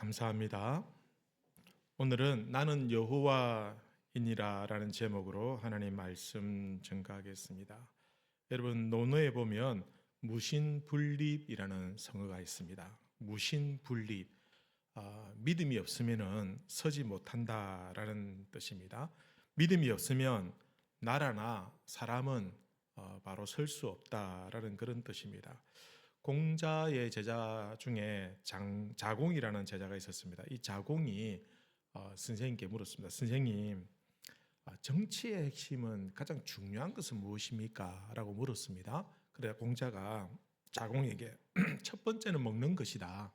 감사합니다. 오늘은 나는 여호와이니라 라는 제목으로 하나님 말씀 증가하겠습니다. 여러분 논어에 보면 무신분립이라는 성어가 있습니다. 무신분립, 믿음이 없으면 서지 못한다라는 뜻입니다. 믿음이 없으면 나라나 사람은 바로 설 수 없다라는 그런 뜻입니다. 공자의 제자 중에 자공이라는 제자가 있었습니다. 이 자공이 선생님께 물었습니다. 선생님, 정치의 핵심은 가장 중요한 것은 무엇입니까? 라고 물었습니다. 그래 공자가 자공에게 첫 번째는 먹는 것이다.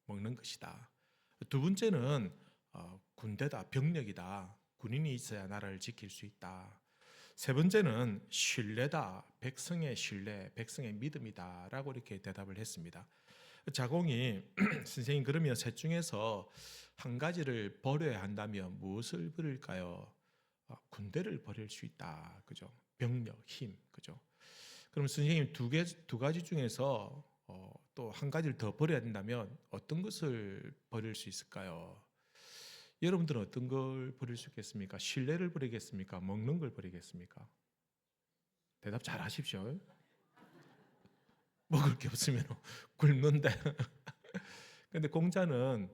먹는 것이다. 두 번째는 군대다, 병력이다. 군인이 있어야 나라를 지킬 수 있다. 세 번째는 신뢰다. 백성의 신뢰, 백성의 믿음이다. 라고 이렇게 대답을 했습니다. 자공이 선생님 그러면 셋 중에서 한 가지를 버려야 한다면 무엇을 버릴까요? 군대를 버릴 수 있다. 그죠? 병력, 힘. 그죠? 그럼 선생님 두 가지 중에서 또 한 가지를 더 버려야 된다면 어떤 것을 버릴 수 있을까요? 여러분들은 어떤 걸 버릴 수 있겠습니까? 신뢰를 버리겠습니까? 먹는 걸 버리겠습니까? 대답 잘 하십시오. 먹을 게 없으면 굶는데. 근데 공자는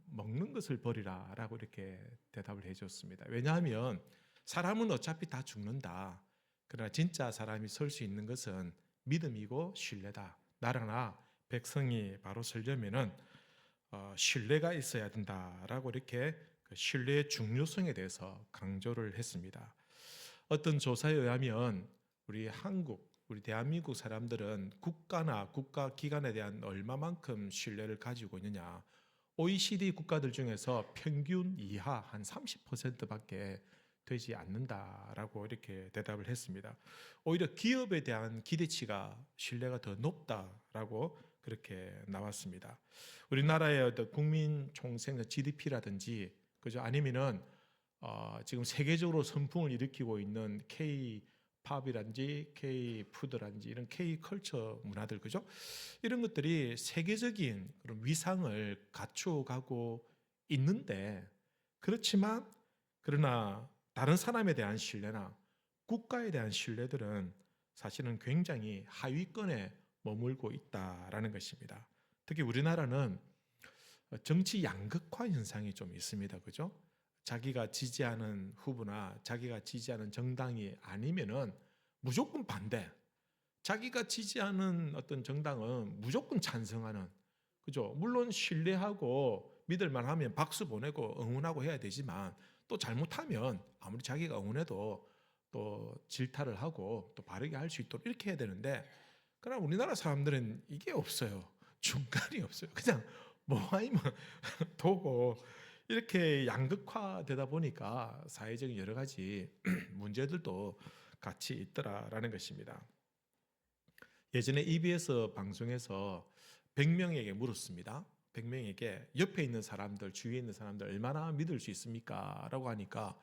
먹는 것을 버리라라고 이렇게 대답을 해줬습니다. 왜냐하면 사람은 어차피 다 죽는다. 그러나 진짜 사람이 설 수 있는 것은 믿음이고 신뢰다. 나라나 백성이 바로 서려면은 신뢰가 있어야 된다라고 이렇게 그 신뢰의 중요성에 대해서 강조를 했습니다. 어떤 조사에 의하면 우리 대한민국 사람들은 국가나 국가 기관에 대한 얼마만큼 신뢰를 가지고 있느냐. OECD 국가들 중에서 평균 이하 한 30%밖에 되지 않는다라고 이렇게 대답을 했습니다. 오히려 기업에 대한 기대치가 신뢰가 더 높다라고 그렇게 나왔습니다. 우리나라의 어떤 국민 총생 GDP라든지 그죠 아니면은 지금 세계적으로 선풍을 일으키고 있는 K-팝이란지 K-푸드란지 이런 K-컬처 문화들 그죠? 이런 것들이 세계적인 그런 위상을 갖추어가고 있는데 그렇지만 그러나 다른 사람에 대한 신뢰나 국가에 대한 신뢰들은 사실은 굉장히 하위권에 머물고 있다라는 것입니다. 특히 우리나라는 정치 양극화 현상이 좀 있습니다. 그죠? 자기가 지지하는 후보나 자기가 지지하는 정당이 아니면은 무조건 반대. 자기가 지지하는 어떤 정당은 무조건 찬성하는. 그죠? 물론 신뢰하고 믿을만 하면 박수 보내고 응원하고 해야 되지만 또 잘못하면 아무리 자기가 응원해도 또 질타를 하고 또 바르게 할 수 있도록 이렇게 해야 되는데 그러나 우리나라 사람들은 이게 없어요. 중간이 없어요. 그냥 뭐 아니면 도고 이렇게 양극화되다 보니까 사회적인 여러 가지 문제들도 같이 있더라라는 것입니다. 예전에 EBS 방송에서 100명에게 물었습니다. 100명에게 옆에 있는 사람들, 주위에 있는 사람들 얼마나 믿을 수 있습니까? 라고 하니까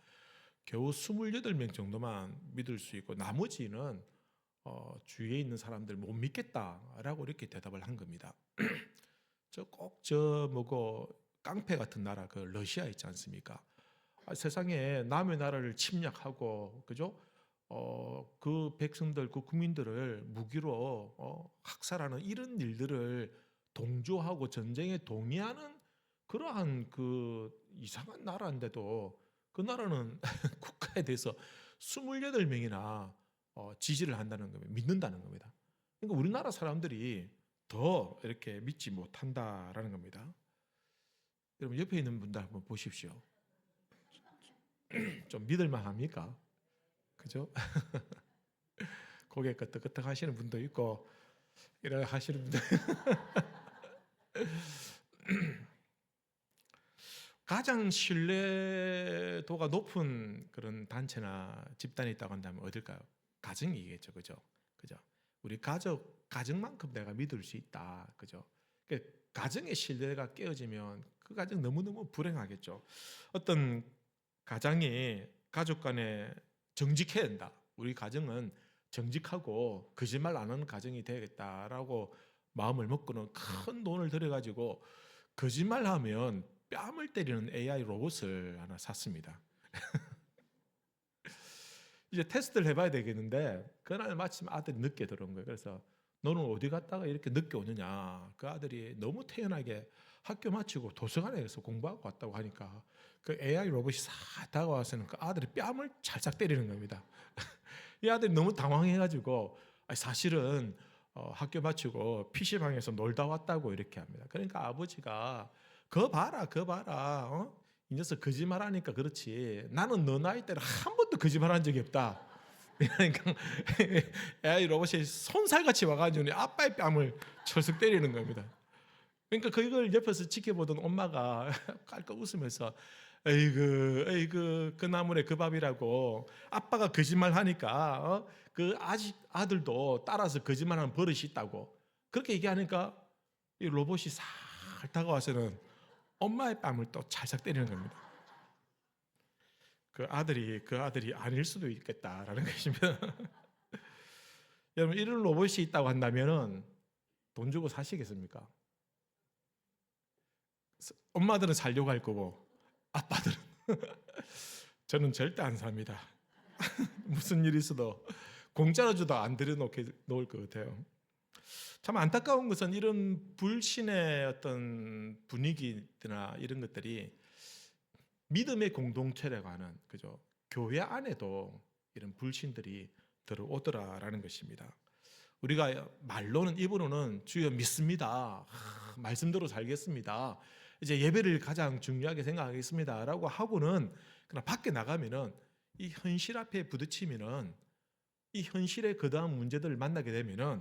겨우 28명 정도만 믿을 수 있고 나머지는 주위에 있는 사람들 못 믿겠다라고 이렇게 대답을 한 겁니다. 뭐고 깡패 같은 나라 그 러시아 있지 않습니까? 세상에 남의 나라를 침략하고 그죠? 그 백성들, 그 국민들을 무기로 학살하는 이런 일들을 동조하고 전쟁에 동의하는 그러한 그 이상한 나라인데도 그 나라는 국가에 대해서 28명이나 지지를 한다는 겁니다. 믿는다는 겁니다. 그러니까 우리나라 사람들이 더 이렇게 믿지 못한다라는 겁니다. 여러분 옆에 있는 분들 한번 보십시오. 좀 믿을만 합니까? 그죠? 고개 끄덕끄덕 하시는 분도 있고 이래 하시는 분도 가장 신뢰도가 높은 그런 단체나 집단이 있다고 한다면 어딜까요? 가정이겠죠. 그죠? 그죠? 우리 가정만큼 내가 믿을 수 있다. 그죠? 그러니까 가정의 신뢰가 깨어지면 그 가정 너무너무 불행하겠죠. 어떤 가장이 가족 간에 정직해야 된다. 우리 가정은 정직하고 거짓말 안 하는 가정이 되겠다라고 마음을 먹고는 큰 돈을 들여가지고 거짓말하면 뺨을 때리는 AI 로봇을 하나 샀습니다. 이제 테스트를 해봐야 되겠는데 그날 마침 아들이 늦게 들어온 거예요. 그래서 너는 어디 갔다가 이렇게 늦게 오느냐. 그 아들이 너무 태연하게 학교 마치고 도서관에서 공부하고 왔다고 하니까 그 AI 로봇이 싹 다가와서는 그 아들의 뺨을 찰싹 때리는 겁니다. 이 아들이 너무 당황해가지고 사실은 학교 마치고 PC방에서 놀다 왔다고 이렇게 합니다. 그러니까 아버지가 그거 봐라 이 녀석 거짓말하니까 그렇지 나는 너 나이 때는 한 번도 거짓말한 적이 없다. 그러니까 AI 로봇이 손살같이 와가지고 아빠의 뺨을 철썩 때리는 겁니다. 그러니까 그걸 옆에서 지켜보던 엄마가 깔깔 웃으면서 에이그 그 나물에 그 밥이라고 아빠가 거짓말하니까 그 아들도 따라서 거짓말하는 버릇이 있다고 그렇게 얘기하니까 이 로봇이 살 다가와서는 엄마의 뺨을 또 찰싹 때리는 겁니다. 그 아들이 아닐 수도 있겠다라는 것입니다. 여러분 이런 로봇이 있다고 한다면은 돈 주고 사시겠습니까? 엄마들은 살려고 할 거고 아빠들은 저는 절대 안 삽니다. 무슨 일이 있어도 공짜로 줘도 안 들여놓을 것 같아요. 참 안타까운 것은 이런 불신의 어떤 분위기나 이런 것들이 믿음의 공동체라고 하는 그죠? 교회 안에도 이런 불신들이 들어오더라라는 것입니다. 우리가 말로는 입으로는 주여 믿습니다. 말씀대로 살겠습니다. 이제 예배를 가장 중요하게 생각하겠습니다라고 하고는 그러나 밖에 나가면은 이 현실 앞에 부딪히면은 이 현실의 거대한 문제들을 만나게 되면은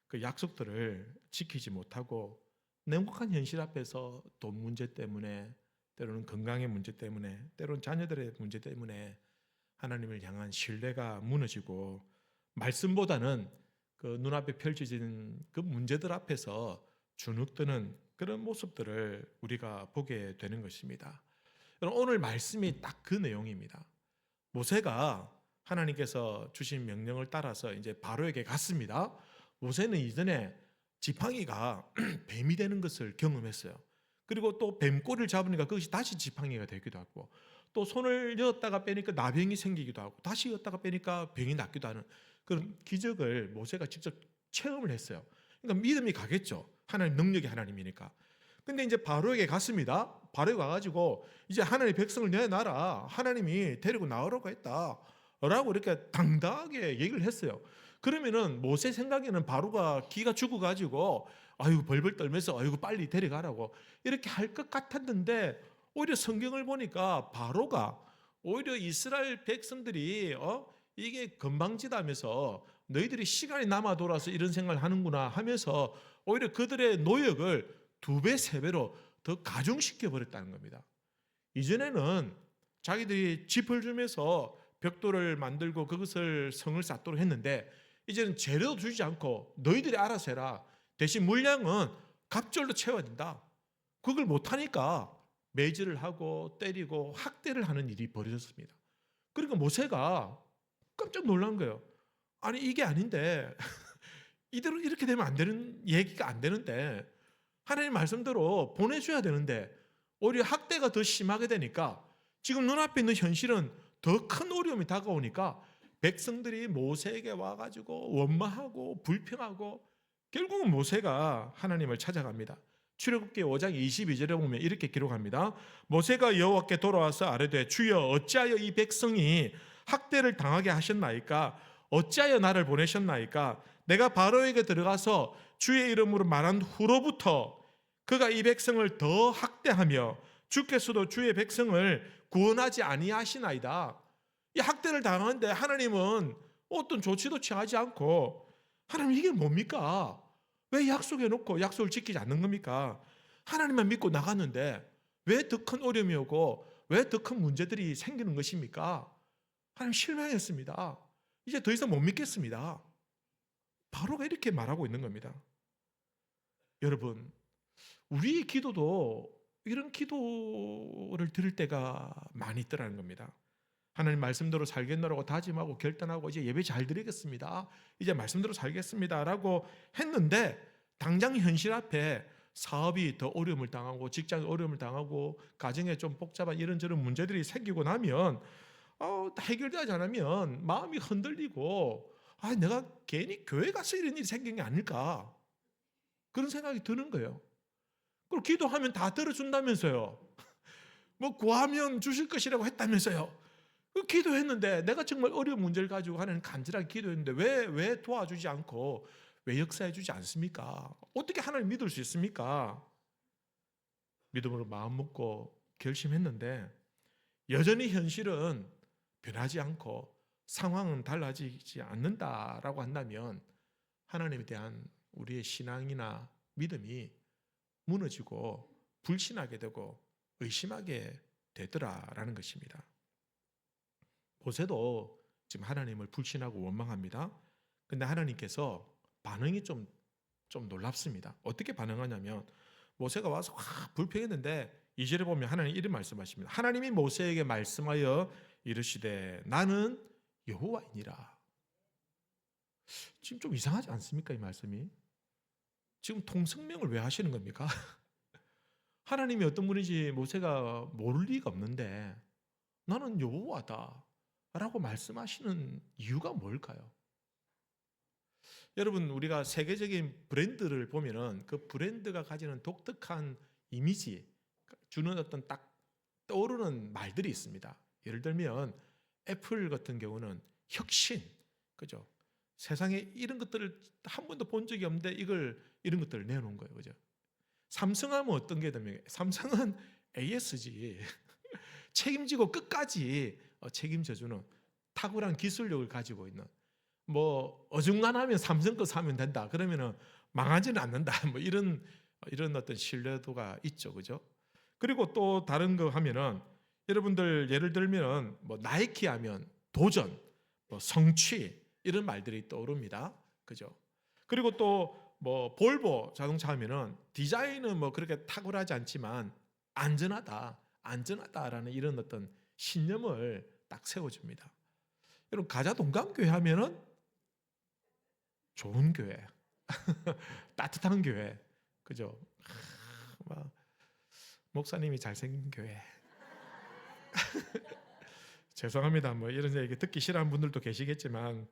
그 약속들을 지키지 못하고 냉혹한 현실 앞에서 돈 문제 때문에 때로는 건강의 문제 때문에 때로는 자녀들의 문제 때문에 하나님을 향한 신뢰가 무너지고 말씀보다는 그 눈앞에 펼쳐진 그 문제들 앞에서 주눅드는 그런 모습들을 우리가 보게 되는 것입니다. 오늘 말씀이 딱 그 내용입니다. 모세가 하나님께서 주신 명령을 따라서 이제 바로에게 갔습니다. 모세는 이전에 지팡이가 뱀이 되는 것을 경험했어요. 그리고 또 뱀꼬리를 잡으니까 그것이 다시 지팡이가 되기도 하고 또 손을 여었다가 빼니까 나병이 생기기도 하고 다시 여었다가 빼니까 병이 낫기도 하는 그런 기적을 모세가 직접 체험을 했어요. 그러니까 믿음이 가겠죠. 하나님 능력이 하나님이니까. 근데 이제 바로에게 갔습니다. 바로에 와가지고 이제 하나님의 백성을 내놔라. 하나님이 데리고 나오라고 했다. 라고 이렇게 당당하게 얘기를 했어요. 그러면은 모세 생각에는 바로가 기가 죽어가지고 아이고 벌벌 떨면서 아이고 빨리 데려가라고 이렇게 할 것 같았는데 오히려 성경을 보니까 바로가 오히려 이스라엘 백성들이 이게 건방지다면서 너희들이 시간이 남아 돌아서 이런 생각을 하는구나 하면서 오히려 그들의 노역을 2배, 3배로 더 가중시켜 버렸다는 겁니다. 이전에는 자기들이 짚을 주면서 벽돌을 만들고 그것을 성을 쌓도록 했는데 이제는 재료도 주지 않고 너희들이 알아서 해라. 대신 물량은 갑절로 채워야 된다. 그걸 못하니까 매질을 하고 때리고 학대를 하는 일이 벌어졌습니다. 그러니까 모세가 깜짝 놀란 거예요. 아니 이게 아닌데 이대로 이렇게 되면 안 되는 얘기가 안 되는데 하나님 말씀대로 보내줘야 되는데 오히려 학대가 더 심하게 되니까 지금 눈앞에 있는 현실은 더 큰 어려움이 다가오니까 백성들이 모세에게 와가지고 원망하고 불평하고 결국은 모세가 하나님을 찾아갑니다. 출애굽기 5장 22절에 보면 이렇게 기록합니다. 모세가 여호와께 돌아와서 아뢰되 주여 어찌하여 이 백성이 학대를 당하게 하셨나이까 어찌하여 나를 보내셨나이까 내가 바로에게 들어가서 주의 이름으로 말한 후로부터 그가 이 백성을 더 학대하며 주께서도 주의 백성을 구원하지 아니하시나이다. 이 학대를 당하는데 하나님은 어떤 조치도 취하지 않고 하나님 이게 뭡니까? 왜 약속해놓고 약속을 지키지 않는 겁니까? 하나님만 믿고 나갔는데 왜 더 큰 어려움이 오고 왜 더 큰 문제들이 생기는 것입니까? 하나님 실망했습니다. 이제 더 이상 못 믿겠습니다. 바로가 이렇게 말하고 있는 겁니다. 여러분 우리의 기도도 이런 기도를 들을 때가 많이 있더라는 겁니다. 하나님 말씀대로 살겠노라고 다짐하고 결단하고 이제 예배 잘 드리겠습니다. 이제 말씀대로 살겠습니다 라고 했는데 당장 현실 앞에 사업이 더 어려움을 당하고 직장에 어려움을 당하고 가정에 좀 복잡한 이런저런 문제들이 생기고 나면 해결되지 않으면 마음이 흔들리고 내가 괜히 교회 가서 이런 일이 생긴 게 아닐까 그런 생각이 드는 거예요. 그리고 기도하면 다 들어준다면서요. 뭐 구하면 주실 것이라고 했다면서요. 기도했는데 내가 정말 어려운 문제를 가지고 하나님 간절하게 기도했는데 왜 도와주지 않고 왜 역사해 주지 않습니까? 어떻게 하나님 믿을 수 있습니까? 믿음으로 마음 먹고 결심했는데 여전히 현실은 변하지 않고 상황은 달라지지 않는다라고 한다면 하나님에 대한 우리의 신앙이나 믿음이 무너지고 불신하게 되고 의심하게 되더라라는 것입니다. 모세도 지금 하나님을 불신하고 원망합니다. 근데 하나님께서 반응이 좀 놀랍습니다. 어떻게 반응하냐면 모세가 와서 불평했는데 2절에 보면 하나님 이런 말씀하십니다. 하나님이 모세에게 말씀하여 이르시되 나는 여호와이니라. 지금 좀 이상하지 않습니까? 이 말씀이. 지금 통성명을 왜 하시는 겁니까? 하나님이 어떤 분인지 모세가 모를 리가 없는데 나는 여호와다 라고 말씀하시는 이유가 뭘까요? 여러분, 우리가 세계적인 브랜드를 보면은 그 브랜드가 가지는 독특한 이미지, 주는 어떤 딱 떠오르는 말들이 있습니다. 예를 들면 애플 같은 경우는 혁신, 그죠? 세상에 이런 것들을 한 번도 본 적이 없는데 이런 것들을 내놓은 거예요, 그죠? 삼성하면 어떤 게 됩니까? 삼성은 AS지. 책임지고 끝까지 책임져주는 탁월한 기술력을 가지고 있는, 뭐 어중간하면 삼성 거 사면 된다 그러면은 망하지는 않는다, 뭐 이런 어떤 신뢰도가 있죠, 그죠? 그리고 또 다른 거 하면은 여러분들 예를 들면 뭐 나이키 하면 도전, 뭐 성취 이런 말들이 떠오릅니다, 그죠? 그리고 또 뭐 볼보 자동차 하면은 디자인은 뭐 그렇게 탁월하지 않지만 안전하다라는 이런 어떤 신념을 딱 세워줍니다. 여러분, 가자 동강교회 하면은 좋은 교회, 따뜻한 교회, 그죠? 목사님이 잘생긴 교회. 죄송합니다. 뭐 이런 얘기 듣기 싫어하는 분들도 계시겠지만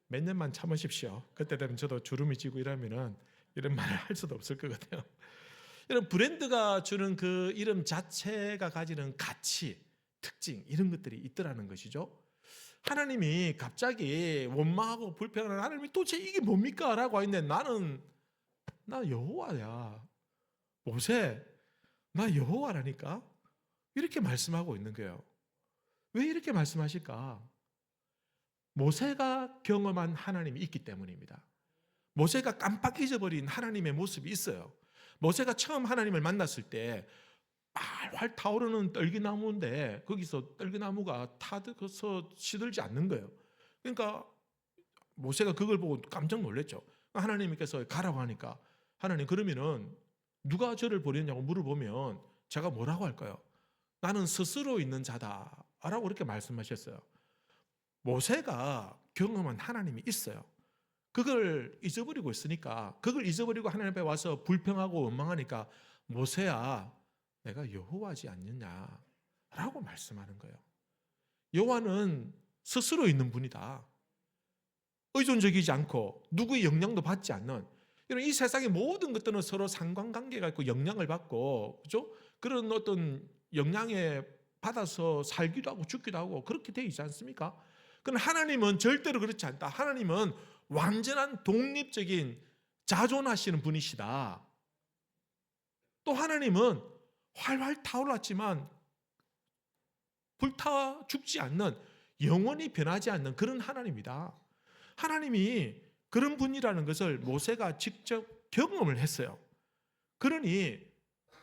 몇 년만 참으십시오. 그때 되면 저도 주름이 지고 이러면은 이런 말을 할 수도 없을 거거든요. 이런 브랜드가 주는 그 이름 자체가 가지는 가치, 특징 이런 것들이 있더라는 것이죠. 하나님이 갑자기 원망하고 불평하는 하나님이 도대체 이게 뭡니까? 라고 했는데 나 여호와야. 모세, 나 여호와라니까? 이렇게 말씀하고 있는 거예요. 왜 이렇게 말씀하실까? 모세가 경험한 하나님이 있기 때문입니다. 모세가 깜빡 잊어버린 하나님의 모습이 있어요. 모세가 처음 하나님을 만났을 때 활활 타오르는 떨기나무인데 거기서 떨기나무가 타서 시들지 않는 거예요. 그러니까 모세가 그걸 보고 깜짝 놀랐죠. 하나님께서 가라고 하니까 하나님, 그러면은 누가 저를 버리냐고 물어보면 제가 뭐라고 할까요? 나는 스스로 있는 자다라고 그렇게 말씀하셨어요. 모세가 경험한 하나님이 있어요. 그걸 잊어버리고 있으니까, 그걸 잊어버리고 하나님 앞에 와서 불평하고 원망하니까 모세야, 내가 여호와지 않느냐라고 말씀하는 거예요. 여호와는 스스로 있는 분이다. 의존적이지 않고 누구의 영향도 받지 않는, 이 세상의 모든 것들은 서로 상관관계가 있고 영향을 받고, 그죠? 그런 어떤 영향에 받아서 살기도 하고 죽기도 하고 그렇게 되어 있지 않습니까? 그러나 하나님은 절대로 그렇지 않다. 하나님은 완전한 독립적인 자존하시는 분이시다. 또 하나님은 활활 타올랐지만 불타 죽지 않는, 영원히 변하지 않는 그런 하나님이다. 하나님이 그런 분이라는 것을 모세가 직접 경험을 했어요. 그러니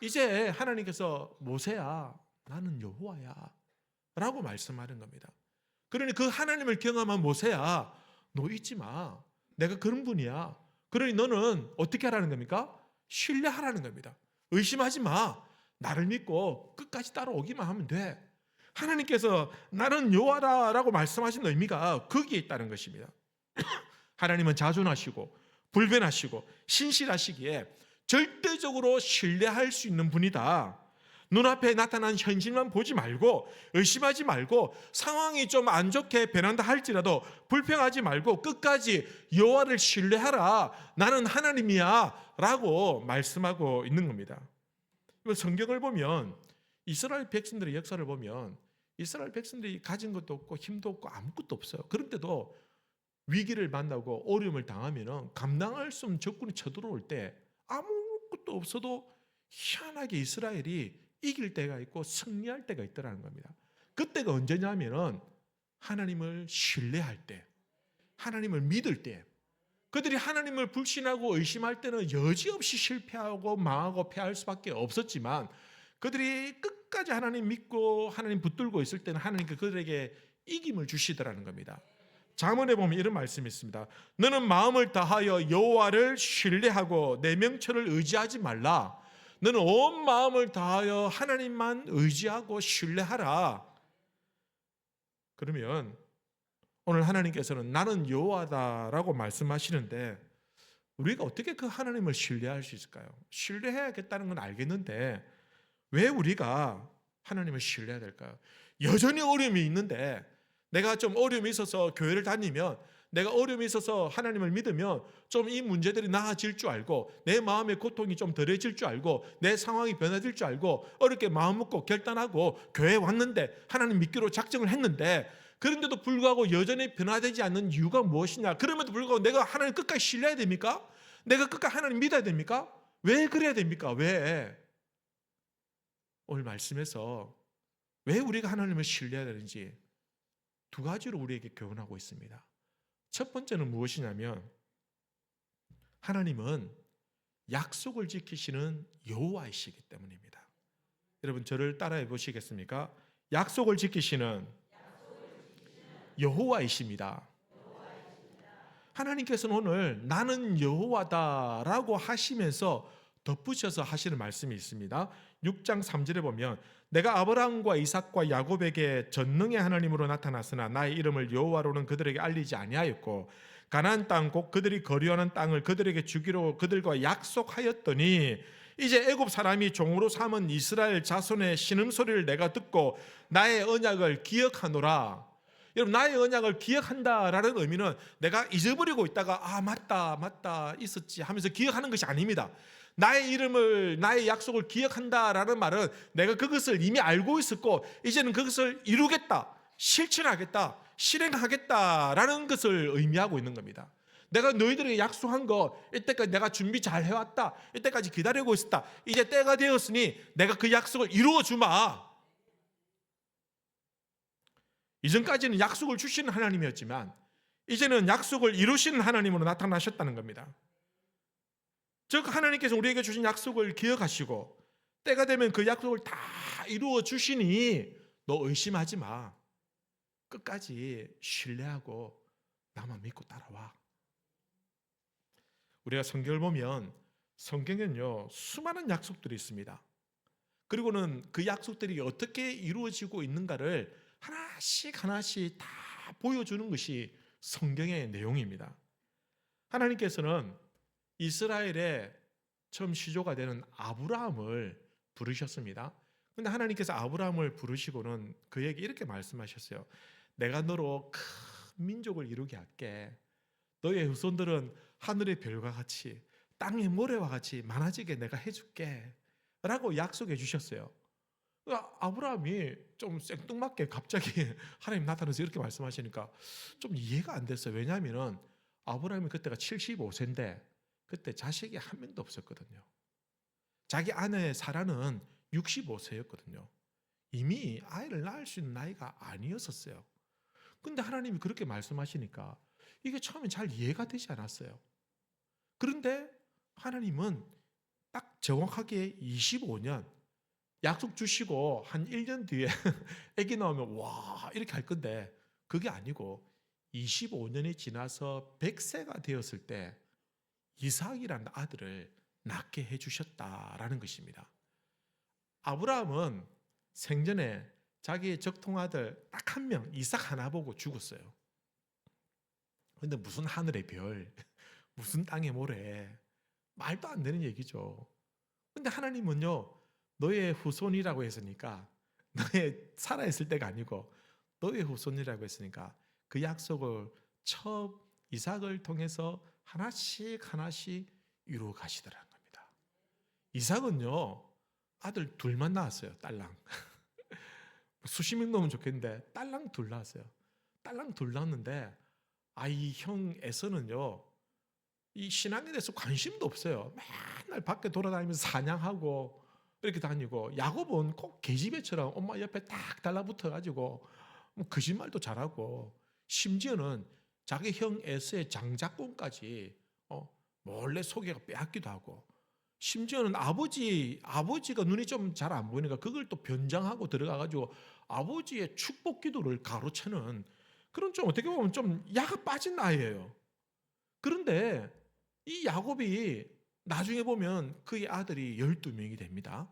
이제 하나님께서 모세야, 나는 여호와야 라고 말씀하는 겁니다. 그러니 그 하나님을 경험한 모세야, 너 잊지 마. 내가 그런 분이야. 그러니 너는 어떻게 하라는 겁니까? 신뢰하라는 겁니다. 의심하지 마. 나를 믿고 끝까지 따라오기만 하면 돼. 하나님께서 나는 여호와라고 말씀하신 의미가 거기에 있다는 것입니다. 하나님은 자존하시고 불변하시고 신실하시기에 절대적으로 신뢰할 수 있는 분이다. 눈앞에 나타난 현실만 보지 말고 의심하지 말고 상황이 좀 안 좋게 변한다 할지라도 불평하지 말고 끝까지 여호와를 신뢰하라. 나는 하나님이야 라고 말씀하고 있는 겁니다. 성경을 보면 이스라엘 백성들의 역사를 보면 이스라엘 백성들이 가진 것도 없고 힘도 없고 아무것도 없어요. 그런데도 위기를 만나고 어려움을 당하면 감당할 수 없는 적군이 쳐들어올 때 아무것도 없어도 희한하게 이스라엘이 이길 때가 있고 승리할 때가 있더라는 겁니다. 그때가 언제냐면 하나님을 신뢰할 때, 하나님을 믿을 때, 그들이 하나님을 불신하고 의심할 때는 여지없이 실패하고 망하고 패할 수밖에 없었지만 그들이 끝까지 하나님 믿고 하나님 붙들고 있을 때는 하나님께 그들에게 이김을 주시더라는 겁니다. 잠언에 보면 이런 말씀이 있습니다. 너는 마음을 다하여 여호와를 신뢰하고 내 명철을 의지하지 말라. 너는 온 마음을 다하여 하나님만 의지하고 신뢰하라. 그러면 오늘 하나님께서는 나는 여호와다라고 말씀하시는데 우리가 어떻게 그 하나님을 신뢰할 수 있을까요? 신뢰해야겠다는 건 알겠는데 왜 우리가 하나님을 신뢰해야 될까요? 여전히 어려움이 있는데 내가 좀 어려움이 있어서 교회를 다니면 내가 어려움이 있어서 하나님을 믿으면 좀 이 문제들이 나아질 줄 알고 내 마음의 고통이 좀 덜해질 줄 알고 내 상황이 변화될 줄 알고 어렵게 마음 먹고 결단하고 교회에 왔는데 하나님 믿기로 작정을 했는데 그런데도 불구하고 여전히 변화되지 않는 이유가 무엇이냐? 그럼에도 불구하고 내가 하나님 끝까지 신뢰해야 됩니까? 내가 끝까지 하나님 믿어야 됩니까? 왜 그래야 됩니까? 왜? 오늘 말씀에서 왜 우리가 하나님을 신뢰해야 되는지 두 가지로 우리에게 교훈하고 있습니다. 첫 번째는 무엇이냐면 하나님은 약속을 지키시는 여호와이시기 때문입니다. 여러분 저를 따라해 보시겠습니까? 약속을 지키시는 여호와이십니다. 하나님께서는 오늘 나는 여호와다라고 하시면서 덧붙여서 하시는 말씀이 있습니다. 6장 3절에 보면 내가 아브라함과 이삭과 야곱에게 전능의 하나님으로 나타났으나 나의 이름을 여호와로는 그들에게 알리지 아니하였고 가나안 땅 곧 그들이 거류하는 땅을 그들에게 주기로 그들과 약속하였더니 이제 애굽 사람이 종으로 삼은 이스라엘 자손의 신음소리를 내가 듣고 나의 언약을 기억하노라. 여러분 나의 언약을 기억한다라는 의미는 내가 잊어버리고 있다가 맞다 있었지 하면서 기억하는 것이 아닙니다. 나의 이름을 나의 약속을 기억한다라는 말은 내가 그것을 이미 알고 있었고 이제는 그것을 이루겠다, 실천하겠다, 실행하겠다라는 것을 의미하고 있는 겁니다. 내가 너희들에게 약속한 거 이때까지 내가 준비 잘 해왔다, 이때까지 기다리고 있었다, 이제 때가 되었으니 내가 그 약속을 이루어 주마. 이전까지는 약속을 주시는 하나님이었지만 이제는 약속을 이루시는 하나님으로 나타나셨다는 겁니다. 즉 하나님께서 우리에게 주신 약속을 기억하시고 때가 되면 그 약속을 다 이루어 주시니 너 의심하지 마. 끝까지 신뢰하고 나만 믿고 따라와. 우리가 성경을 보면 성경에는요 수많은 약속들이 있습니다. 그리고는 그 약속들이 어떻게 이루어지고 있는가를 하나씩 다 보여주는 것이 성경의 내용입니다. 하나님께서는 이스라엘의 처음 시조가 되는 아브라함을 부르셨습니다. 그런데 하나님께서 아브라함을 부르시고는 그에게 이렇게 말씀하셨어요. 내가 너로 큰 민족을 이루게 할게. 너의 후손들은 하늘의 별과 같이 땅의 모래와 같이 많아지게 내가 해줄게 라고 약속해 주셨어요. 아브라함이 좀 생뚱맞게 갑자기 하나님 나타나서 이렇게 말씀하시니까 좀 이해가 안 됐어요. 왜냐하면 아브라함이 그때가 75세인데 그때 자식이 한 명도 없었거든요. 자기 아내 사라는 65세였거든요. 이미 아이를 낳을 수 있는 나이가 아니었었어요. 근데 하나님이 그렇게 말씀하시니까 이게 처음에 잘 이해가 되지 않았어요. 그런데 하나님은 딱 정확하게 25년 약속 주시고 한 1년 뒤에 아기 나오면 와 이렇게 할 건데 그게 아니고 25년이 지나서 100세가 되었을 때 이삭이라는 아들을 낳게 해주셨다라는 것입니다. 아브라함은 생전에 자기의 적통아들 딱 한 명 이삭 하나 보고 죽었어요. 그런데 무슨 하늘의 별, 무슨 땅에 모래. 말도 안 되는 얘기죠. 근데 하나님은요, 너의 후손이라고 했으니까, 너의 살아있을 때가 아니고 너의 후손이라고 했으니까 그 약속을 첩 이삭을 통해서 하나씩 하나씩 이루어 가시더라는 겁니다. 이삭은요, 아들 둘만 낳았어요. 딸랑. 수십 명 넘으면 좋겠는데 딸랑 둘 낳았어요. 딸랑 둘 낳았는데 아이 형 에서는요, 이 신앙에 대해서 관심도 없어요. 맨날 밖에 돌아다니면서 사냥하고 이렇게 다니고, 야곱은 꼭 계집애처럼 엄마 옆에 딱 달라붙어 가지고 뭐 거짓말도 잘하고, 심지어는 자기 형 에서의 장자권까지 몰래 속여가 빼앗기도 하고, 심지어는 아버지가 눈이 좀 잘 안 보이니까 그걸 또 변장하고 들어가 가지고 아버지의 축복 기도를 가로채는 그런, 좀 어떻게 보면 좀 야가 빠진 아이예요. 그런데 이 야곱이 나중에 보면 그의 아들이 12명이 됩니다.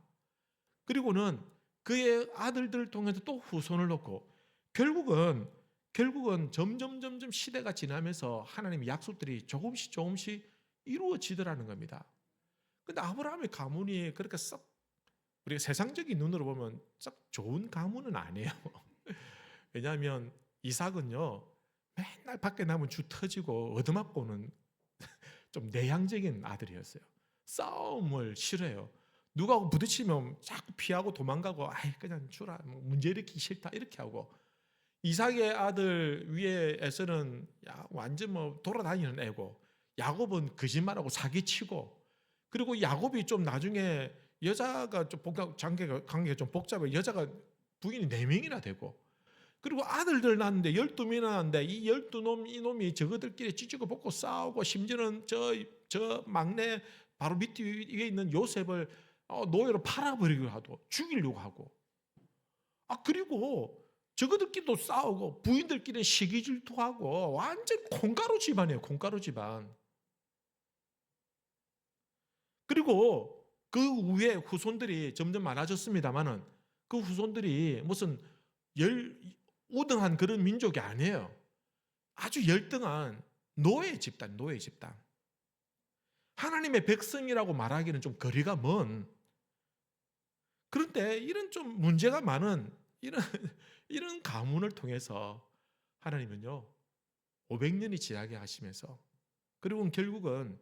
그리고는 그의 아들들을 통해서 또 후손을 놓고, 결국은 점점 시대가 지나면서 하나님의 약속들이 조금씩 이루어지더라는 겁니다. 근데 아브라함의 가문이 그렇게 썩, 우리가 세상적인 눈으로 보면 썩 좋은 가문은 아니에요. 왜냐하면 이삭은요, 맨날 밖에 나면 주 터지고 얻어맞고는 좀 내향적인 아들이었어요. 싸움을 싫어해요. 누구하고 부딪히면 자꾸 피하고 도망가고, 아이 그냥 주라, 문제 일으키기 싫다 이렇게 하고. 이삭의 아들 위에 에서는 완전 뭐 돌아다니는 애고, 야곱은 거짓말하고 사기치고, 그리고 야곱이 좀 나중에 여자가 좀 관계가 좀 복잡해. 여자가 부인이 4명이나 되고, 그리고 아들들 낳았는데 12명이나 낳았는데 이 12놈 이놈이 저거들끼리 찌찌고 볶고 싸우고, 심지어는 저 막내 바로 밑에 위에 있는 요셉을 노예로 팔아버리기도 하고 죽이려고 하고, 그리고 저거들끼리도 싸우고 부인들끼리는 시기 질투하고, 완전 콩가루 집안이에요. 콩가루 집안. 그리고 그 후에 후손들이 점점 많아졌습니다만은, 그 후손들이 무슨 우등한 그런 민족이 아니에요. 아주 열등한 노예 집단. 하나님의 백성이라고 말하기는 좀 거리가 먼, 그런데 이런 좀 문제가 많은 이런 가문을 통해서 하나님은요, 500년이 지나게 하시면서, 그리고 결국은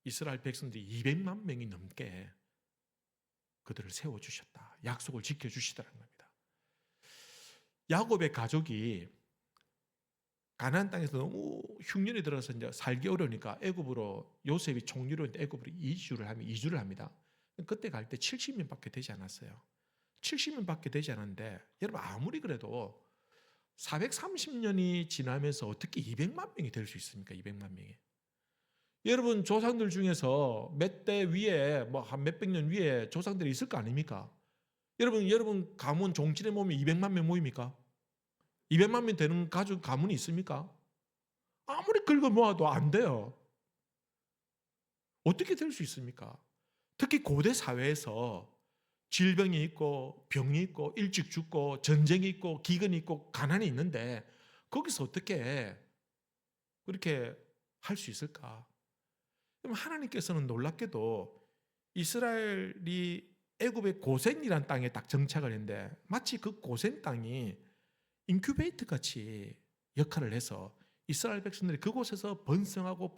이스라엘 백성들이 200만 명이 넘게 그들을 세워주셨다. 약속을 지켜주시더라는 겁니다. 야곱의 가족이 가나안 땅에서 너무 흉년이 들어서 이제 살기 어려우니까 애굽으로, 요셉이 총리로 애굽으로 이주를 합니다. 그때 갈 때 70명밖에 되지 않았어요. 70명밖에 되지 않았는데, 여러분 아무리 그래도 430년이 지나면서 어떻게 200만 명이 될 수 있습니까? 200만 명이. 여러분 조상들 중에서 몇 대 위에 뭐 한 몇백 년 위에 조상들이 있을 거 아닙니까? 여러분 가문 종친에 모이면 200만 명 모입니까? 200만 명 되는 가족 가문이 있습니까? 아무리 긁어 모아도 안 돼요. 어떻게 될 수 있습니까? 특히 고대 사회에서 질병이 있고 병이 있고 일찍 죽고 전쟁이 있고 기근이 있고 가난이 있는데, 거기서 어떻게 그렇게 할 수 있을까? 하나님께서는 놀랍게도 이스라엘이 애굽의 고센이라는 땅에 딱 정착을 했는데, 마치 그 고센 땅이 인큐베이터 같이 역할을 해서 이스라엘 백성들이 그곳에서 번성하고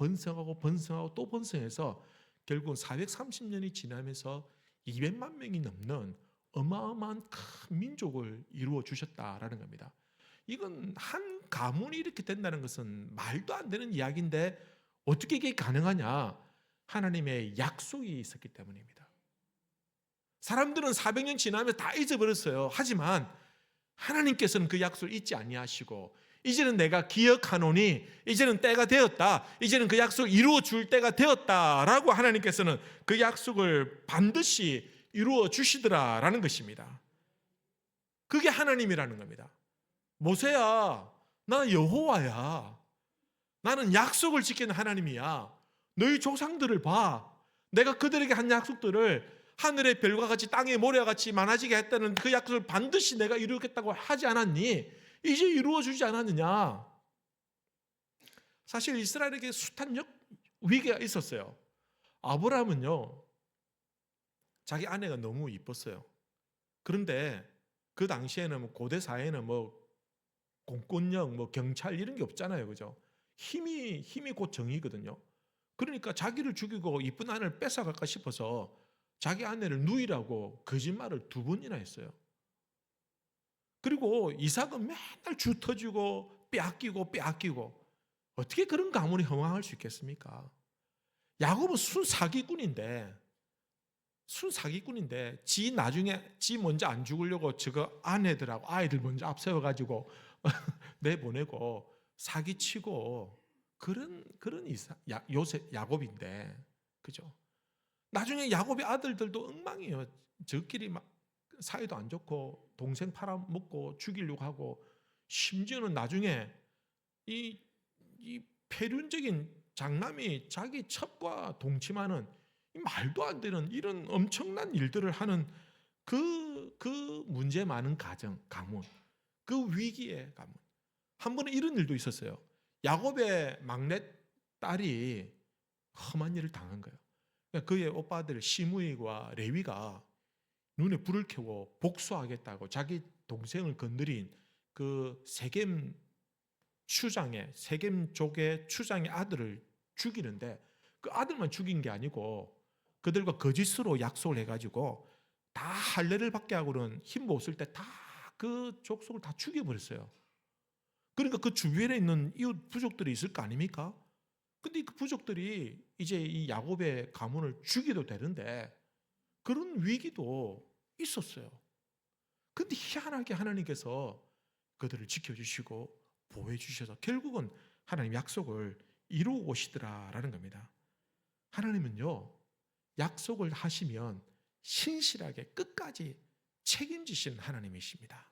또 번성해서 결국은 430년이 지나면서 200만 명이 넘는 어마어마한 큰 민족을 이루어 주셨다라는 겁니다. 이건 한 가문이 이렇게 된다는 것은 말도 안 되는 이야기인데, 어떻게 이게 가능하냐? 하나님의 약속이 있었기 때문입니다. 사람들은 400년 지나면 다 잊어버렸어요. 하지만 하나님께서는 그 약속을 잊지 아니하시고, 이제는 내가 기억하노니 이제는 때가 되었다, 이제는 그 약속을 이루어 줄 때가 되었다라고 하나님께서는 그 약속을 반드시 이루어 주시더라라는 것입니다. 그게 하나님이라는 겁니다. 모세야, 나는 여호와야. 나는 약속을 지키는 하나님이야. 너희 조상들을 봐. 내가 그들에게 한 약속들을 하늘의 별과 같이 땅의 모래와 같이 많아지게 했다는 그 약속을 반드시 내가 이루겠다고 하지 않았니? 이제 이루어주지 않았느냐? 사실 이스라엘에게 숱한 위기가 있었어요. 아브라함은요, 자기 아내가 너무 이뻤어요. 그런데 그 당시에는 고대 사회는 공권력, 경찰 이런 게 없잖아요, 그죠? 힘이 곧 정의거든요. 그러니까 자기를 죽이고 이쁜 아내를 뺏어갈까 싶어서 자기 아내를 누이라고 거짓말을 2번이나 했어요. 그리고 이삭은 맨날 주 터지고 빼앗기고 어떻게 그런 가문이 허망할 수 있겠습니까? 야곱은 순사기꾼인데 나중에 지 먼저 안 죽으려고 저거 아내들하고 아이들 먼저 앞세워가지고 내보내고 사기치고 그런 야곱인데, 그죠? 나중에 야곱의 아들들도 엉망이에요. 저끼리 막 사이도 안 좋고 동생 팔아먹고 죽이려고 하고, 심지어는 나중에 이 폐륜적인 장남이 자기 첩과 동침하는 말도 안 되는 이런 엄청난 일들을 하는 그 문제 많은 가문, 그 위기의 가문. 한 번은 이런 일도 있었어요. 야곱의 막내 딸이 험한 일을 당한 거예요. 그의 오빠들 시므이와 레위가 눈에 불을 켜고 복수하겠다고 자기 동생을 건드린 그 세겜족의 추장의 아들을 죽이는데, 그 아들만 죽인 게 아니고 그들과 거짓으로 약속을 해가지고 다 할례를 받게 하고는 힘 못 쓸 때 다 그 족속을 다 죽여버렸어요. 그러니까 그 주변에 있는 이웃 부족들이 있을 거 아닙니까? 근데 그 부족들이 이제 이 야곱의 가문을 죽여도 되는데 그런 위기도 있었어요. 근데 희한하게 하나님께서 그들을 지켜주시고 보호해 주셔서 결국은 하나님 약속을 이루고 오시더라라는 겁니다. 하나님은요, 약속을 하시면 신실하게 끝까지 책임지시는 하나님이십니다.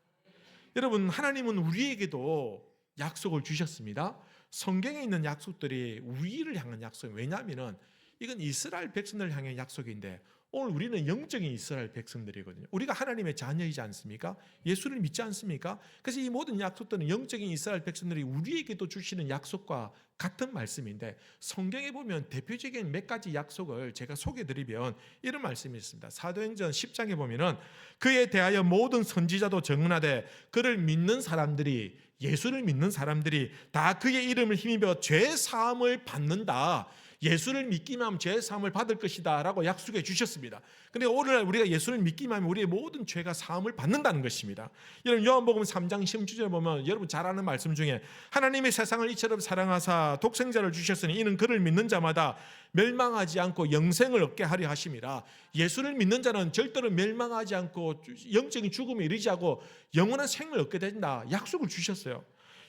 여러분, 하나님은 우리에게도 약속을 주셨습니다. 성경에 있는 약속들이 우리를 향한 약속이에요. 왜냐하면 이건 이스라엘 백성들을 향한 약속인데 오늘 우리는 영적인 이스라엘 백성들이거든요. 우리가 하나님의 자녀이지 않습니까? 예수를 믿지 않습니까? 그래서 이 모든 약속들은 영적인 이스라엘 백성들이 우리에게도 주시는 약속과 같은 말씀인데, 성경에 보면 대표적인 몇 가지 약속을 제가 소개해드리면 이런 말씀이 있습니다. 사도행전 10장에 보면은 그에 대하여 모든 선지자도 증언하되 그를 믿는 사람들이, 예수를 믿는 사람들이 다 그의 이름을 힘입어 죄 사함을 받는다. 예수를 믿기만 하면 죄 사함을 받을 것이다 라고 약속해 주셨습니다. 그런데 오늘날 우리가 예수를 믿기만 하면 우리의 모든 죄가 사함을 받는다는 것입니다. 여러분, 요한복음 3장 16절에 보면 여러분 잘 아는 말씀 중에 하나님이 세상을 이처럼 사랑하사 독생자를 주셨으니 이는 그를 믿는 자마다 멸망하지 않고 영생을 얻게 하려 하심이라. 예수를 믿는 자는 절대로 멸망하지 않고 영적인 죽음에 이르지 않고 영원한 생을 얻게 된다 약속을 주셨어요.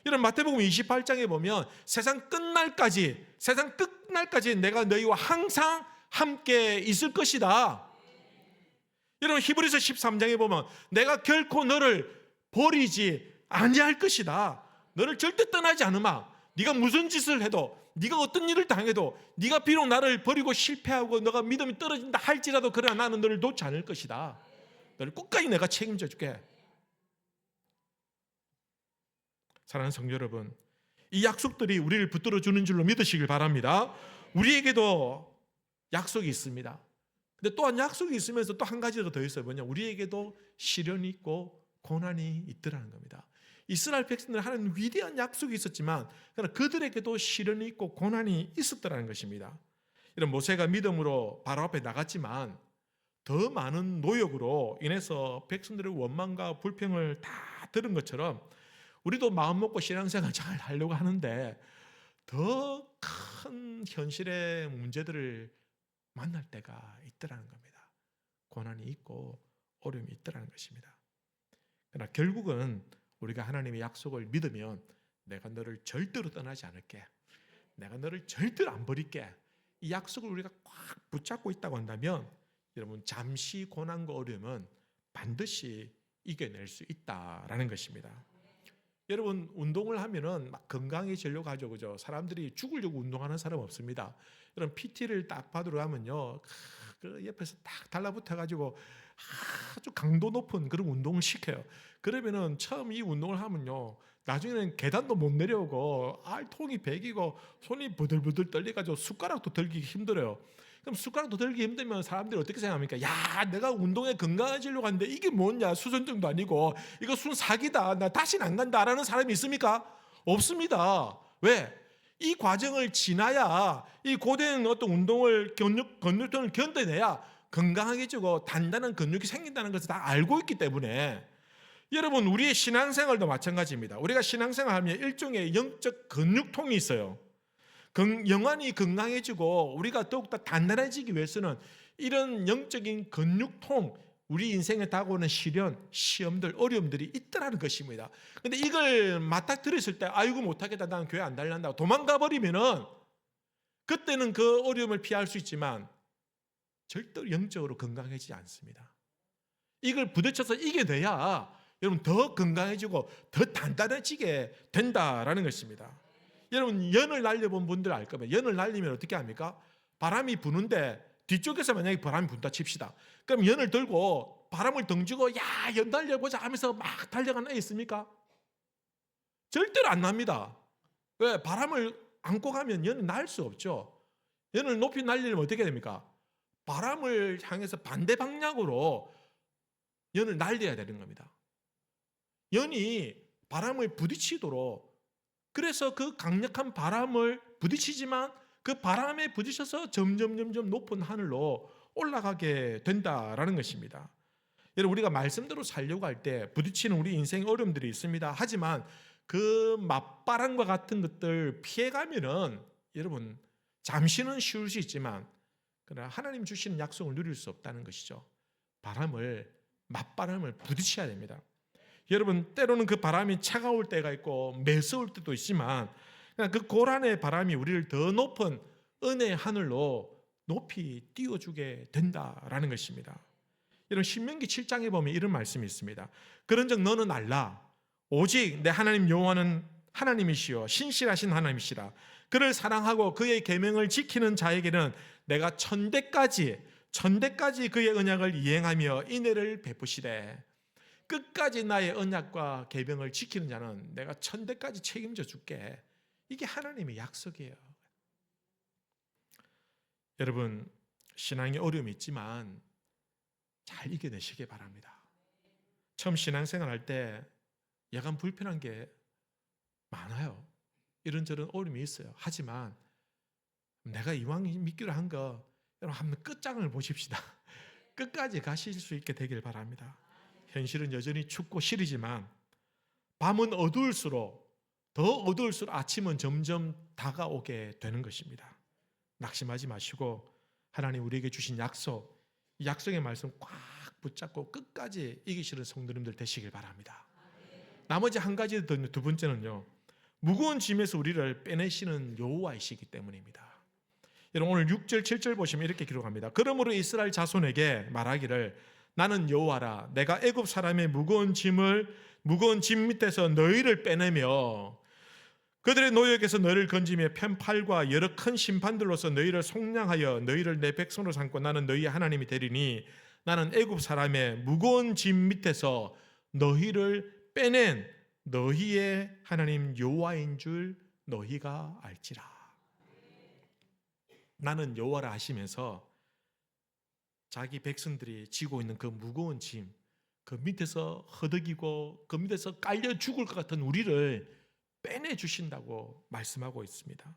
이런 마태복음 28장에 보면 세상 끝날까지 내가 너희와 항상 함께 있을 것이다. 여러분, 히브리서 13장에 보면 내가 결코 너를 버리지 아니할 것이다. 너를 절대 떠나지 않으마. 네가 무슨 짓을 해도, 네가 어떤 일을 당해도, 네가 비록 나를 버리고 실패하고 너가 믿음이 떨어진다 할지라도 그러나 나는 너를 놓지 않을 것이다. 너를 끝까지 내가 책임져 줄게. 사랑하는 성도 여러분, 이 약속들이 우리를 붙들어 주는 줄로 믿으시길 바랍니다. 우리에게도 약속이 있습니다. 근데 또한 약속이 있으면서 또 한 가지가 더 있어요. 뭐냐? 우리에게도 시련이 있고 고난이 있더라는 겁니다. 이스라엘 백성들 하나님 위대한 약속이 있었지만 그러나 그들에게도 시련이 있고 고난이 있었더라는 것입니다. 이런 모세가 믿음으로 바로 앞에 나갔지만 더 많은 노력으로 인해서 백성들의 원망과 불평을 다 들은 것처럼 우리도 마음 먹고 신앙생활 잘 하려고 하는데 더 큰 현실의 문제들을 만날 때가 있더라는 겁니다. 고난이 있고 어려움이 있더라는 것입니다. 그러나 결국은 우리가 하나님의 약속을 믿으면 내가 너를 절대로 떠나지 않을게, 내가 너를 절대로 안 버릴게, 이 약속을 우리가 꽉 붙잡고 있다고 한다면 여러분, 잠시 고난과 어려움은 반드시 이겨낼 수 있다라는 것입니다. 여러분, 운동을 하면은 막 건강해지려고 하죠, 그죠? 사람들이 죽으려고 운동하는 사람 없습니다. 여러분, PT를 딱 받으러 가면요, 그 옆에서 딱 달라붙어가지고 아주 강도 높은 그런 운동을 시켜요. 그러면은 처음 이 운동을 하면요, 나중에는 계단도 못 내려오고 알통이 배기고 손이 부들부들 떨려가지고 숟가락도 들기 힘들어요. 그럼 숟가락도 들기 힘들면 사람들이 어떻게 생각합니까? 야, 내가 운동에 건강해지려고 하는데 이게 뭐냐, 수전증도 아니고 이거 순 사기다, 나 다시는 안 간다라는 사람이 있습니까? 없습니다. 왜? 이 과정을 지나야, 이 고된 어떤 운동을 근육통을 견뎌내야 건강하게지고 단단한 근육이 생긴다는 것을 다 알고 있기 때문에, 여러분, 우리의 신앙생활도 마찬가지입니다. 우리가 신앙생활하면 일종의 영적 근육통이 있어요. 영혼이 건강해지고 우리가 더욱더 단단해지기 위해서는 이런 영적인 근육통, 우리 인생에 다가오는 시련, 시험들, 어려움들이 있다는 것입니다. 그런데 이걸 맞닥뜨렸을 때 아이고 못하겠다, 나는 교회 안 다닌다고 도망가 버리면은 그때는 그 어려움을 피할 수 있지만 절대로 영적으로 건강해지지 않습니다. 이걸 부딪혀서 이겨내야 여러분 더 건강해지고 더 단단해지게 된다라는 것입니다. 여러분, 연을 날려본 분들 알 겁니다. 연을 날리면 어떻게 합니까? 바람이 부는데 뒤쪽에서 만약에 바람이 분다 칩시다. 그럼 연을 들고 바람을 던지고 야, 연 날려보자 하면서 막 달려가는 애 있습니까? 절대로 안 납니다. 왜? 바람을 안고 가면 연은 날 수 없죠. 연을 높이 날리려면 어떻게 됩니까? 바람을 향해서 반대 방향으로 연을 날려야 되는 겁니다. 연이 바람을 부딪히도록, 그래서 그 강력한 바람을 부딪히지만 그 바람에 부딪혀서 점점 높은 하늘로 올라가게 된다라는 것입니다. 여러분, 우리가 말씀대로 살려고 할 때 부딪히는 우리 인생의 어려움들이 있습니다. 하지만 그 맞바람과 같은 것들 피해가면은 여러분 잠시는 쉬울 수 있지만 그러나 하나님 주시는 약속을 누릴 수 없다는 것이죠. 맞바람을 부딪혀야 됩니다. 여러분, 때로는 그 바람이 차가울 때가 있고 매서울 때도 있지만 그 고란의 바람이 우리를 더 높은 은혜의 하늘로 높이 띄워주게 된다라는 것입니다. 여러분, 신명기 7장에 보면 이런 말씀이 있습니다. 그런즉 너는 알라, 오직 내 하나님 여호와는 하나님이시요 신실하신 하나님이시라. 그를 사랑하고 그의 계명을 지키는 자에게는 내가 천대까지 그의 언약을 이행하며 인애를 베푸시되, 끝까지 나의 언약과 계명을 지키는 자는 내가 천대까지 책임져 줄게. 이게 하나님의 약속이에요. 여러분, 신앙에 어려움이 있지만 잘 이겨내시기 바랍니다. 처음 신앙생활 할 때 약간 불편한 게 많아요. 이런저런 어려움이 있어요. 하지만 내가 이왕 믿기로 한 거, 여러분 한번 끝장을 보십시다. 끝까지 가실 수 있게 되길 바랍니다. 현실은 여전히 춥고 시리지만 밤은 어두울수록, 더 어두울수록 아침은 점점 다가오게 되는 것입니다. 낙심하지 마시고 하나님 우리에게 주신 약속, 이 약속의 말씀 꽉 붙잡고 끝까지 이기시는 성도님들 되시길 바랍니다. 나머지 한 가지 더, 두 번째는요, 무거운 짐에서 우리를 빼내시는 여호와이시기 때문입니다. 여러분, 오늘 6절 7절 보시면 이렇게 기록합니다. 그러므로 이스라엘 자손에게 말하기를 나는 여호와라. 내가 애굽 사람의 무거운 짐 밑에서 너희를 빼내며 그들의 노역에서 너희를 건지며 편팔과 여러 큰 심판들로서 너희를 속량하여 너희를 내 백성으로 삼고 나는 너희의 하나님이 되리니 나는 애굽 사람의 무거운 짐 밑에서 너희를 빼낸 너희의 하나님 여호와인 줄 너희가 알지라. 나는 여호와라 하시면서 자기 백성들이 지고 있는 그 무거운 짐, 그 밑에서 허덕이고 그 밑에서 깔려 죽을 것 같은 우리를 빼내주신다고 말씀하고 있습니다.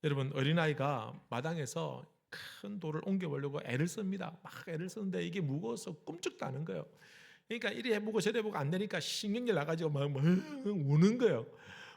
여러분, 어린아이가 마당에서 큰 돌을 옮겨보려고 애를 씁니다. 막 애를 쓰는데 이게 무거워서 꿈쩍도 안 하는 거예요. 그러니까 이리 해보고 저리 해보고 안 되니까 신경질 나가지고 막 우는 거예요.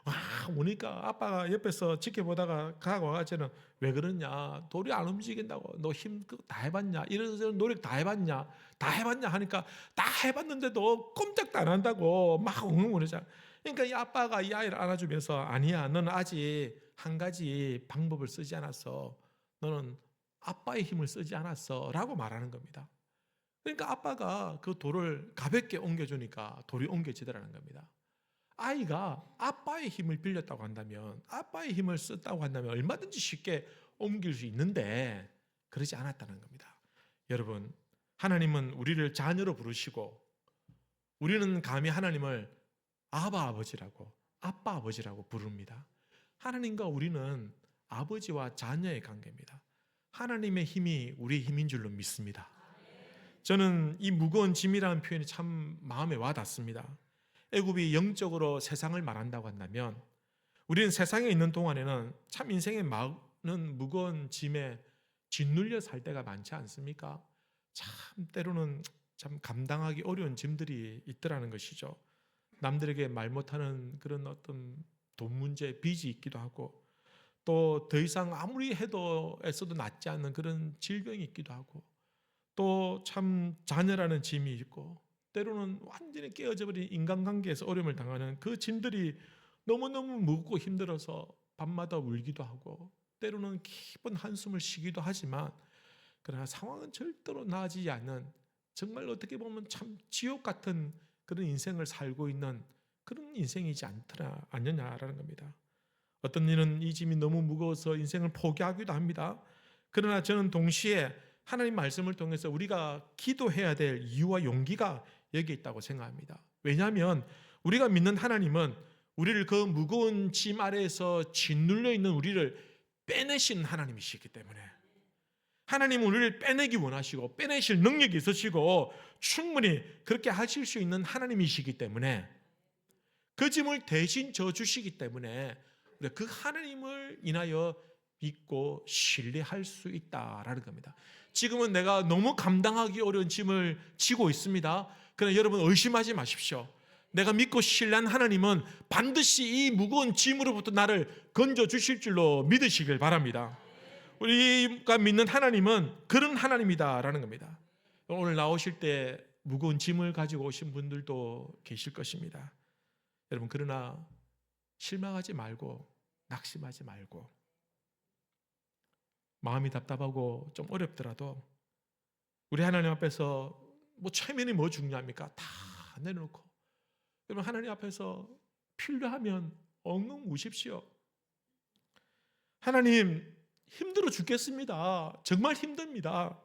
와, 우니까 아빠가 옆에서 지켜보다가 가고와가지고는 왜 그러냐, 돌이 안 움직인다고, 너 힘 다 해봤냐, 이런 노력 다 해봤냐 하니까 다 해봤는데도 꼼짝도 안 한다고 막 웅웅거리잖아. 그러니까 이 아빠가 이 아이를 안아주면서 아니야, 너는 아직 한 가지 방법을 쓰지 않았어. 너는 아빠의 힘을 쓰지 않았어 라고 말하는 겁니다. 그러니까 아빠가 그 돌을 가볍게 옮겨주니까 돌이 옮겨지더라는 겁니다. 아이가 아빠의 힘을 빌렸다고 한다면, 아빠의 힘을 썼다고 한다면 얼마든지 쉽게 옮길 수 있는데 그러지 않았다는 겁니다. 여러분, 하나님은 우리를 자녀로 부르시고 우리는 감히 하나님을 아바 아버지라고, 아빠 아버지라고 부릅니다. 하나님과 우리는 아버지와 자녀의 관계입니다. 하나님의 힘이 우리의 힘인 줄로 믿습니다. 저는 이 무거운 짐이라는 표현이 참 마음에 와닿습니다. 애굽이 영적으로 세상을 말한다고 한다면 우리는 세상에 있는 동안에는 참 인생의 많은 무거운 짐에 짓눌려 살 때가 많지 않습니까? 참 때로는 참 감당하기 어려운 짐들이 있더라는 것이죠. 남들에게 말 못하는 그런 어떤 돈 문제, 빚이 있기도 하고, 또 더 이상 아무리 해도 애써도 낫지 않는 그런 질병이 있기도 하고, 또 참 자녀라는 짐이 있고, 때로는 완전히 깨어져 버린 인간관계에서 어려움을 당하는 그 짐들이 너무너무 무겁고 힘들어서 밤마다 울기도 하고, 때로는 깊은 한숨을 쉬기도 하지만, 그러나 상황은 절대로 나아지지 않는, 정말 어떻게 보면 참 지옥 같은 그런 인생을 살고 있는 그런 인생이지 않느냐라는 겁니다. 어떤 이는 이 짐이 너무 무거워서 인생을 포기하기도 합니다. 그러나 저는 동시에 하나님 말씀을 통해서 우리가 기도해야 될 이유와 용기가 여기에 있다고 생각합니다. 왜냐하면 우리가 믿는 하나님은 우리를 그 무거운 짐 아래에서 짓눌려 있는 우리를 빼내시는 하나님이시기 때문에, 하나님은 우리를 빼내기 원하시고 빼내실 능력이 있으시고 충분히 그렇게 하실 수 있는 하나님이시기 때문에, 그 짐을 대신 져주시기 때문에 우리가 그 하나님을 인하여 믿고 신뢰할 수 있다라는 겁니다. 지금은 내가 너무 감당하기 어려운 짐을 지고 있습니다. 그러나 여러분 의심하지 마십시오. 내가 믿고 신뢰한 하나님은 반드시 이 무거운 짐으로부터 나를 건져주실 줄로 믿으시길 바랍니다. 우리가 믿는 하나님은 그런 하나님이다라는 겁니다. 오늘 나오실 때 무거운 짐을 가지고 오신 분들도 계실 것입니다. 여러분, 그러나 실망하지 말고 낙심하지 말고, 마음이 답답하고 좀 어렵더라도 우리 하나님 앞에서 최면이 뭐 중요합니까? 다 내려놓고 여러분 하나님 앞에서 필요하면 엉엉 우십시오. 하나님, 힘들어 죽겠습니다. 정말 힘듭니다.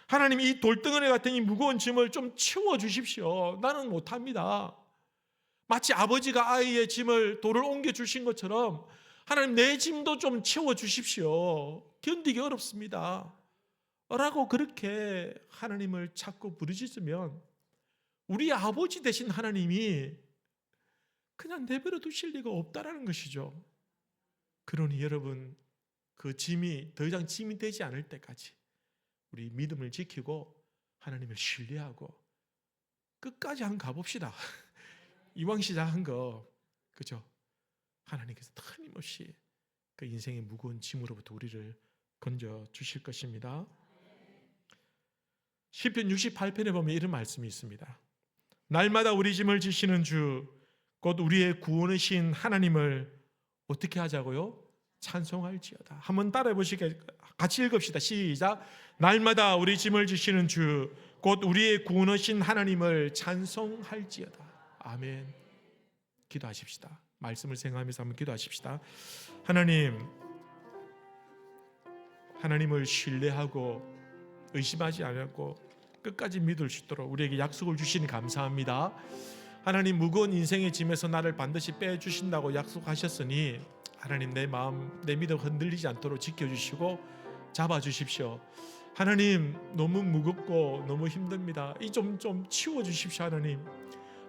하나님, 이 돌덩어리 같은 이 무거운 짐을 좀 치워주십시오. 나는 못합니다. 마치 아버지가 아이의 짐을 돌을 옮겨주신 것처럼 하나님, 내 짐도 좀 치워주십시오. 견디기 어렵습니다. 라고 그렇게 하나님을 자꾸 부르짖으면 우리 아버지 되신 하나님이 그냥 내버려 두실 리가 없다라는 것이죠. 그러니 여러분, 그 짐이 더 이상 짐이 되지 않을 때까지 우리 믿음을 지키고 하나님을 신뢰하고 끝까지 한번 가봅시다. 이왕 시작한 거, 그죠? 하나님께서 틀림없이 그 인생의 무거운 짐으로부터 우리를 건져 주실 것입니다. 시편 68편에 보면 이런 말씀이 있습니다. 날마다 우리 짐을 지시는 주, 곧 우리의 구원이신 하나님을 어떻게 하자고요? 찬송할지어다. 한번 따라해 보시겠어요? 같이 읽읍시다. 시작. 날마다 우리 짐을 지시는 주, 곧 우리의 구원이신 하나님을 찬송할지어다. 아멘. 기도하십시다. 말씀을 생각하면서 한번 기도하십시다. 하나님을 신뢰하고 의심하지 않고 끝까지 믿을 수 있도록 우리에게 약속을 주시니 감사합니다. 하나님, 무거운 인생의 짐에서 나를 반드시 빼주신다고 약속하셨으니 하나님, 내 마음, 내 믿음 흔들리지 않도록 지켜주시고 잡아주십시오. 하나님, 너무 무겁고 너무 힘듭니다. 이 좀 치워주십시오.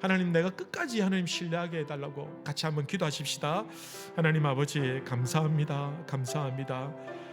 하나님, 내가 끝까지 하나님 신뢰하게 해달라고 같이 한번 기도하십시다. 하나님 아버지, 감사합니다. 감사합니다.